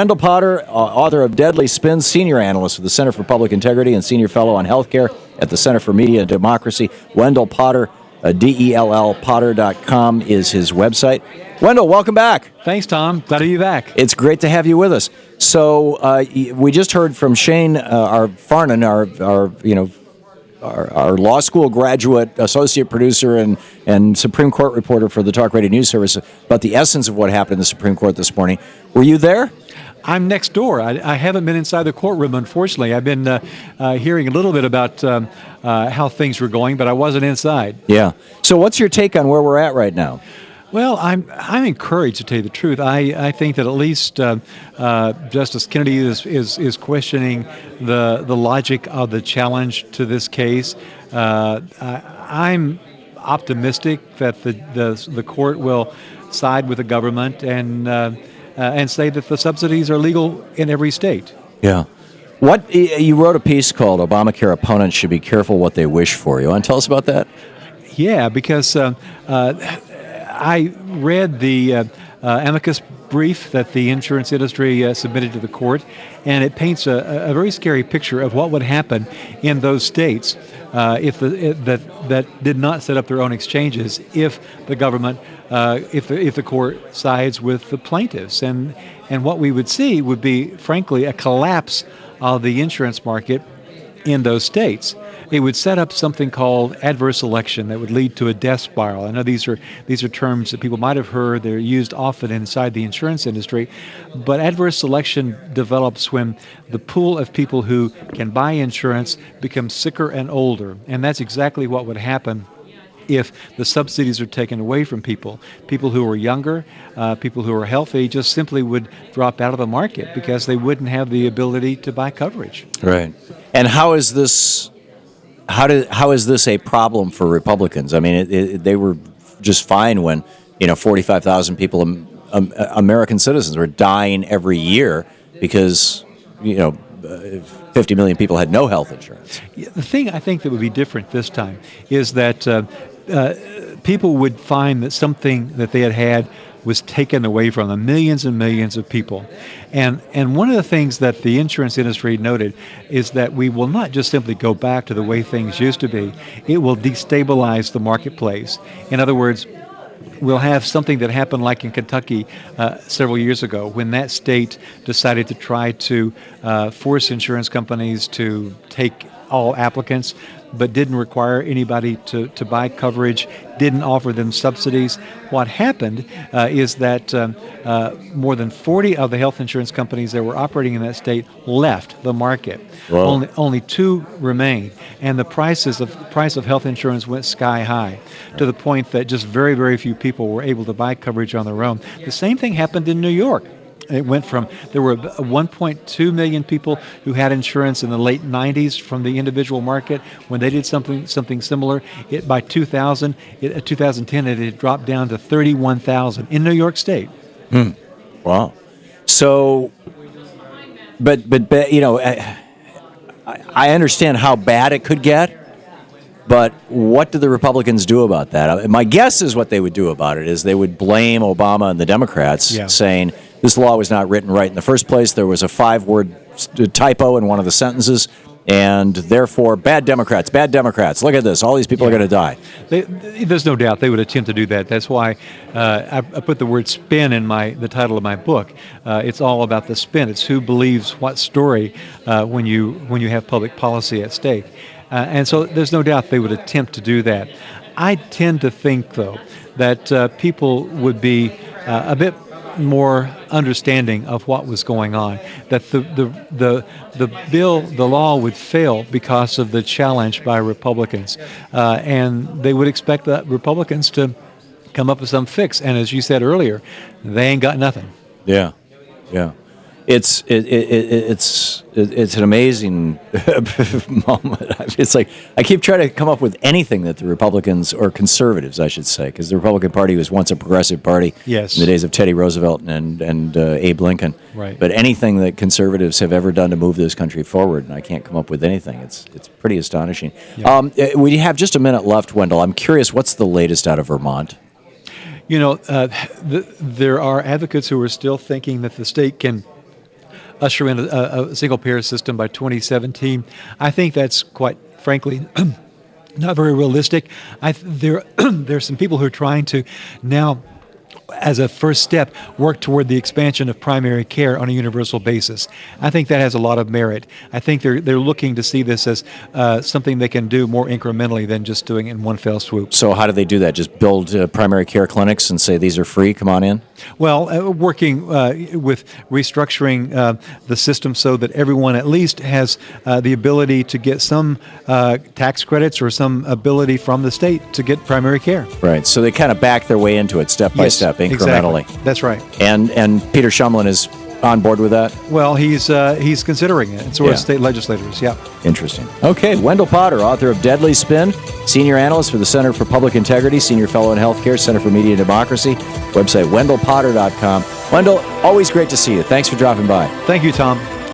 Wendell Potter, author of Deadly Spins, senior analyst with the Center for Public Integrity and senior fellow on healthcare at the Center for Media and Democracy. Wendell Potter, DELL Potter.com is his website. Wendell, welcome back. Thanks, Tom. Glad to be back. It's great to have you with us. So we just heard from Shane Farnan, our law school graduate, associate producer, and Supreme Court reporter for the Talk Radio News Service, about the essence of what happened in the Supreme Court this morning. Were you there? I'm next door. I haven't been inside the courtroom, unfortunately. I've been hearing a little bit about how things were going, but I wasn't inside. Yeah. So what's your take on where we're at right now? Well, I'm encouraged, to tell you the truth. I think that at least Justice Kennedy is questioning the logic of the challenge to this case. I'm optimistic that the court will side with the government and say that the subsidies are legal in every state. Yeah. You wrote a piece called "Obamacare Opponents Should Be Careful What They Wish For." You want to tell us about that? Yeah, because I read the amicus brief that the insurance industry submitted to the court, and it paints a very scary picture of what would happen in those states if that did not set up their own exchanges, if the government, if the court sides with the plaintiffs, and what we would see would be, frankly, a collapse of the insurance market in those states. It would set up something called adverse selection that would lead to a death spiral. I know these are terms that people might have heard. They're used often inside the insurance industry. But adverse selection develops when the pool of people who can buy insurance becomes sicker and older. And that's exactly what would happen if the subsidies are taken away from people. People who are younger, people who are healthy, just simply would drop out of the market because they wouldn't have the ability to buy coverage. Right. And how is this a problem for Republicans? I mean, they were just fine when 45,000 people, American citizens, were dying every year because 50 million people had no health insurance. The thing I think that would be different this time is that people would find that something that they had was taken away from them, millions and millions of people. And one of the things that the insurance industry noted is that we will not just simply go back to the way things used to be. It will destabilize the marketplace. In other words, we'll have something that happened like in Kentucky several years ago, when that state decided to try to force insurance companies to take all applicants, but didn't require anybody to buy coverage, didn't offer them subsidies. What happened is that more than 40 of the health insurance companies that were operating in that state left the market. Wow. Only 2 remained, and the price of health insurance went sky high, to the point that just very, very few people were able to buy coverage on their own. The same thing happened in New York. It went from, there were 1.2 million people who had insurance in the late 90s from the individual market. When they did something similar, by 2010, it had dropped down to 31,000 in New York State. Wow. So, but I understand how bad it could get, but what do the Republicans do about that? My guess is what they would do about it is they would blame Obama and the Democrats, saying this law was not written right in the first place. There was a 5-word typo in one of the sentences, and therefore, bad Democrats. Look at this. All these people are going to die. There's no doubt they would attempt to do that. That's why I put the word spin in the title of my book. It's all about the spin. It's who believes what story when you have public policy at stake. And so there's no doubt they would attempt to do that. I tend to think, though, that people would be a bit more understanding of what was going on, that the law would fail because of the challenge by Republicans, and they would expect the Republicans to come up with some fix. And as you said earlier, they ain't got nothing. Yeah. It's an amazing moment. It's like I keep trying to come up with anything that the Republicans, or conservatives, I should say, because the Republican Party was once a progressive party in the days of Teddy Roosevelt and Abe Lincoln. Right. But anything that conservatives have ever done to move this country forward, and I can't come up with anything. It's pretty astonishing. Yeah. We have just a minute left, Wendell. I'm curious, what's the latest out of Vermont? There are advocates who are still thinking that the state can usher in a single-payer system by 2017. I think that's quite frankly not very realistic. There's some people who are trying to now, as a first step, work toward the expansion of primary care on a universal basis. I think that has a lot of merit. I think they're looking to see this as something they can do more incrementally than just doing it in one fell swoop. So how do they do that? Just build primary care clinics and say these are free, come on in? Well, working with restructuring the system so that everyone at least has the ability to get some tax credits or some ability from the state to get primary care. Right. So they kind of back their way into it step by step, incrementally. Exactly. That's right. And Peter Shumlin is on board with that? Well, he's considering it, and so are state legislators, yeah. Interesting. Okay, Wendell Potter, author of Deadly Spin, senior analyst for the Center for Public Integrity, senior fellow in healthcare, Center for Media and Democracy, website wendellpotter.com. Wendell, always great to see you. Thanks for dropping by. Thank you, Tom.